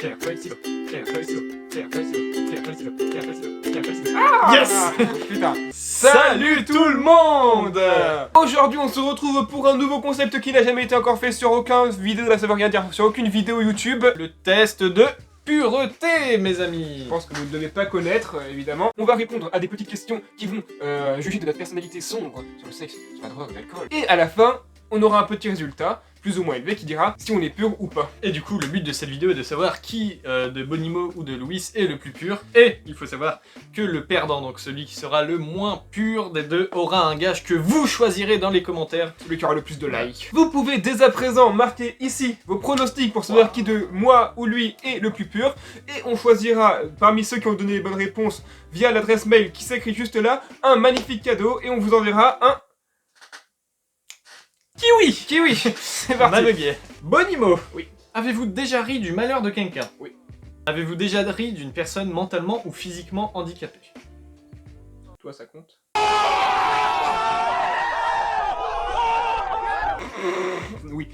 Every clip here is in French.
Yes. Putain. Salut tout le monde. Aujourd'hui on se retrouve pour un nouveau concept qui n'a jamais été encore fait sur aucune vidéo, ça veut rien dire, sur aucune vidéo YouTube. Le test de pureté, mes amis. Je pense que vous ne devez pas connaître, évidemment. On va répondre à des petites questions qui vont juger de notre personnalité sombre sur le sexe, sur la drogue, l'alcool. Et à la fin, on aura un petit résultat, plus ou moins élevé, qui dira si on est pur ou pas. Et du coup, le but de cette vidéo est de savoir qui de Bonimo ou de Louis est le plus pur. Et il faut savoir que le perdant, donc celui qui sera le moins pur des deux, aura un gage que vous choisirez dans les commentaires. Celui qui aura le plus de likes. Vous pouvez dès à présent marquer ici vos pronostics pour savoir qui de moi ou lui est le plus pur. Et on choisira parmi ceux qui ont donné les bonnes réponses via l'adresse mail qui s'écrit juste là, un magnifique cadeau et on vous enverra un... Kiwi. C'est parti. Bonimo. Oui. Avez-vous déjà ri du malheur de quelqu'un? Oui. Avez-vous déjà ri d'une personne mentalement ou physiquement handicapée? Toi, ça compte? Oui.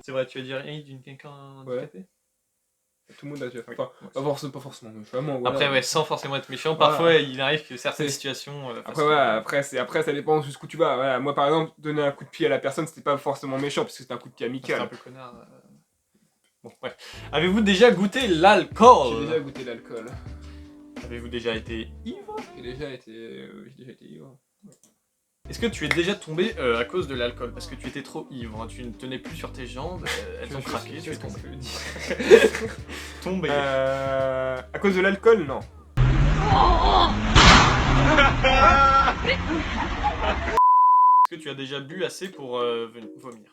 C'est vrai, tu as déjà ri d'une quelqu'un handicapé? Tout le monde a déjà fait. Enfin, pas forcément méchamment. Voilà. Après, ouais, sans forcément être méchant, parfois il arrive que certaines situations... Après, ça dépend jusqu'où tu vas. Voilà. Moi, par exemple, donner un coup de pied à la personne, c'était pas forcément méchant, parce que c'était un coup de pied amical. C'est un peu connard. Bon, bref. Avez-vous déjà goûté l'alcool? J'ai déjà goûté l'alcool. Avez-vous déjà été ivre? J'ai déjà été ivre. Est-ce que tu es déjà tombé à cause de l'alcool? Parce que tu étais trop ivre, tu ne tenais plus sur tes jambes, elles ont craqué, tu es tombé. Tombé. À cause de l'alcool, non. Est-ce que tu as déjà bu assez pour vomir?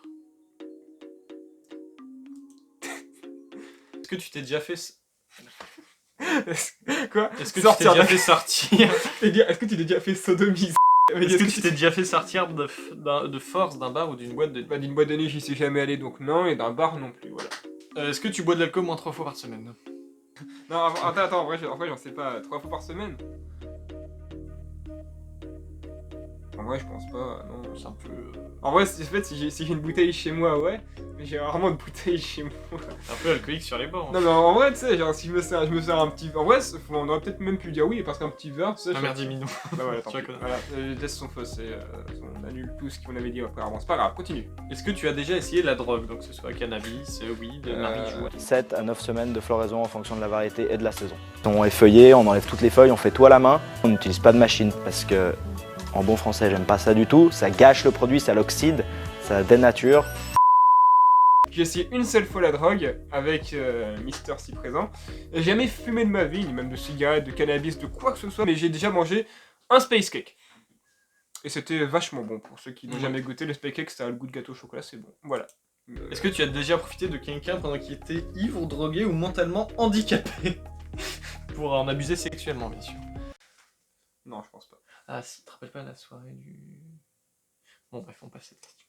Est-ce que tu t'es déjà fait... Quoi? Est-ce que tu t'es déjà fait sortir? Est-ce que tu t'es déjà fait sodomiser? Est-ce que tu t'es déjà fait sortir de force d'un bar ou d'une boîte de nuit? Bah, d'une boîte de nuit, j'y suis jamais allé, donc non, et d'un bar non plus, voilà. Est-ce que tu bois de l'alcool moins 3 fois par semaine? Non, attends, en vrai, j'en sais pas, 3 fois par semaine? En vrai, je pense pas, non. C'est un peu... En vrai, en fait, si j'ai une bouteille chez moi, ouais, mais j'ai rarement de bouteille chez moi. C'est un peu alcoolique sur les bords. Non, mais en vrai, tu sais, genre, si je me sers un petit... En vrai, on aurait peut-être même pu dire oui, parce qu'un petit verre, tu sais... Ah merde, 10 minutes. Bah voilà, tant pis. Voilà, les tests sont faussés, on annule tout ce qu'on avait dit auparavant, c'est pas grave, continue. Est-ce que tu as déjà essayé la drogue, donc que ce soit cannabis, weed, marijuana? 7 à 9 semaines de floraison en fonction de la variété et de la saison. On est feuillé, on enlève toutes les feuilles, on fait tout à la main. On n'utilise pas de machine parce que, en bon français, j'aime pas ça du tout. Ça gâche le produit, ça l'oxyde, ça dénature. J'ai essayé une seule fois la drogue avec Mister si présent. J'ai jamais fumé de ma vie, ni même de cigarettes, de cannabis, de quoi que ce soit, mais j'ai déjà mangé un space cake. Et c'était vachement bon pour ceux qui n'ont jamais goûté. Le space cake, c'était un goût de gâteau au chocolat, c'est bon. Voilà. Est-ce que tu as déjà profité de quelqu'un pendant qu'il était ivre, drogué ou mentalement handicapé? Pour en abuser sexuellement, bien sûr. Non, je pense pas. Ah si, tu te rappelles pas la soirée du... Bon bref, on passe cette question.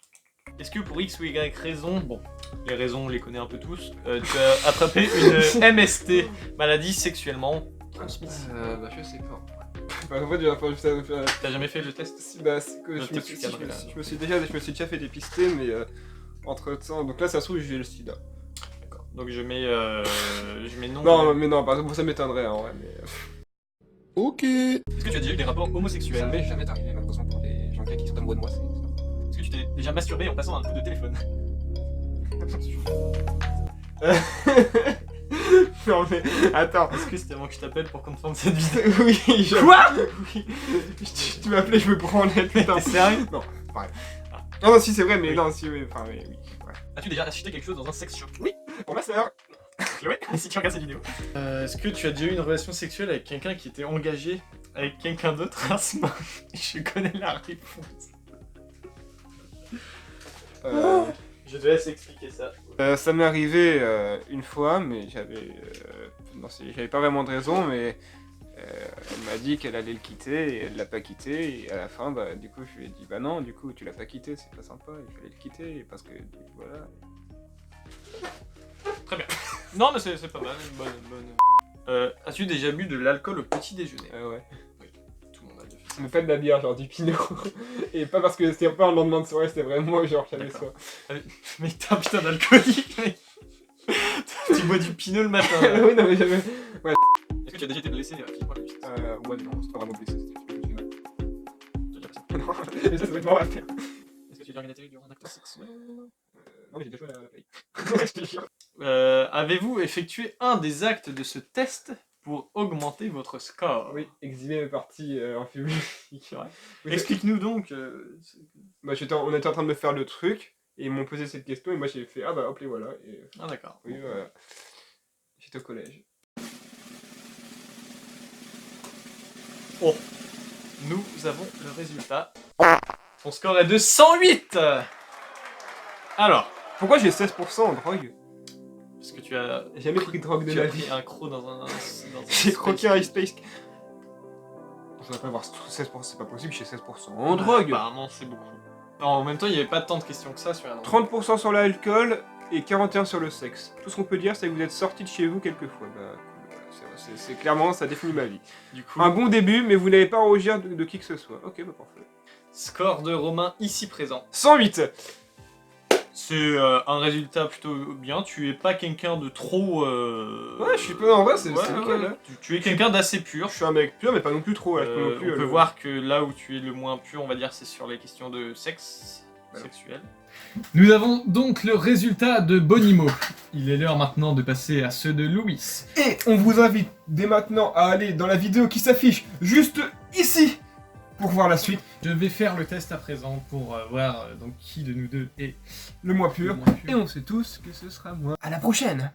Est-ce que pour X ou Y raison, bon, les raisons on les connaît un peu tous, tu as attrapé une MST, maladie sexuellement transmise? Bah je sais pas. Bah, en fait, T'as jamais fait le test? Bah c'est que je me suis déjà fait dépister, mais entre temps, donc là ça se trouve j'ai le sida. D'accord, donc je mets non. Non, mais non, par exemple ça m'étonnerait en vrai, mais... Ok. Est-ce que tu as déjà eu des rapports homosexuels? Jamais arrivé malheureusement pour les gens qui sont amoureux de moi, c'est... Est-ce que tu t'es déjà masturbé en passant un coup de téléphone? Non mais, attends. Est-ce que c'était avant que je t'appelle pour qu'on te fasse cette vidéo? Oui, Quoi? Oui. Tu m'as appelé, je me branlais, putain. T'es sérieux? Non, pareil. Non, si c'est vrai, mais oui. Non, si, oui, enfin, oui, ouais. As-tu déjà acheté quelque chose dans un sex shop? Oui, pour ma sœur. Chloé, si tu regardes cette vidéo. Est-ce que tu as déjà eu une relation sexuelle avec quelqu'un qui était engagé avec quelqu'un d'autre? Je connais la réponse. Je te laisse expliquer ça. Ça m'est arrivé une fois, mais j'avais pas vraiment de raison, mais elle m'a dit qu'elle allait le quitter et elle l'a pas quitté, et à la fin, bah, du coup, je lui ai dit, bah non, du coup, tu l'as pas quitté, c'est pas sympa, il fallait le quitter, parce que, voilà. Très bien. Non, mais c'est pas mal, une bonne. As-tu déjà bu de l'alcool au petit déjeuner? Ouais. Oui, tout le monde a déjà fait ça. Mais pas de la bière, genre du pinot. Et pas parce que c'était pas un lendemain de soirée, c'était vraiment genre j'avais soif. Mais t'es un putain d'alcoolique, mec. tu bois du pinot le matin. Oui, non, mais j'avais. Est-ce que tu as déjà été blessé physiquement depuis ça? Ouais, non, c'est pas vraiment blessé, c'était du mal. T'as déjà passé? Non, mais ça serait marrant à faire. Est-ce que tu as déjà regardé la télé durant un acte sexuel? Non, mais j'ai déjà joué à la play. Je te jure. Avez-vous effectué un des actes de ce test pour augmenter votre score? Oui, exhiber mes parties en public. Ouais. Oui, Explique-nous donc. Bah, on était en train de me faire le truc, et ils m'ont posé cette question, et moi j'ai fait ah bah hop, les voilà. Et, Ah d'accord. oui, voilà. J'étais au collège. Oh, nous avons le résultat. Ton score est de 108. Alors, Pourquoi j'ai 16% en drogue? parce que tu as J'ai jamais pris de drogue de tu ma as vie. pris un croc dans un J'ai croqué un space. Je voudrais pas avoir 16%, c'est pas possible, j'ai 16% en drogue. Apparemment, c'est beaucoup. Non, en même temps, il n'y avait pas tant de questions que ça sur un 30% sur l'alcool et 41% sur le sexe. Tout ce qu'on peut dire, c'est que vous êtes sorti de chez vous quelques fois. Bah, voilà, c'est clairement, ça définit ma vie. Du coup, Un bon début, mais vous n'avez pas à rougir de qui que ce soit. Ok, bah parfait. score de Romain ici présent. 108. C'est un résultat plutôt bien. Tu es pas quelqu'un de trop. Ouais, je suis pas en vrai, c'est ouais, nickel. ouais. Hein. Tu es quelqu'un d'assez pur. Je suis un mec pur, mais pas non plus trop. Ouais, je peux non plus, on peut voir que là où tu es le moins pur, on va dire, c'est sur les questions de sexe sexuel. Nous avons donc le résultat de Bonimo. Il est l'heure maintenant de passer à ceux de Louis. Et on vous invite dès maintenant à aller dans la vidéo qui s'affiche juste ici pour voir la suite. Je vais faire le test à présent pour voir donc qui de nous deux est Le moins le pur. moins pur. Et on sait tous que ce sera moi. À la prochaine.